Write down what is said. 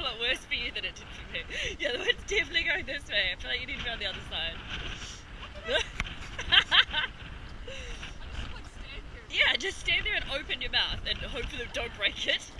a lot worse for you than it did for me. Yeah, the wind's definitely going this way. I feel like you need to be on the other side. Yeah, just stand there and open your mouth and hope for them don't break it.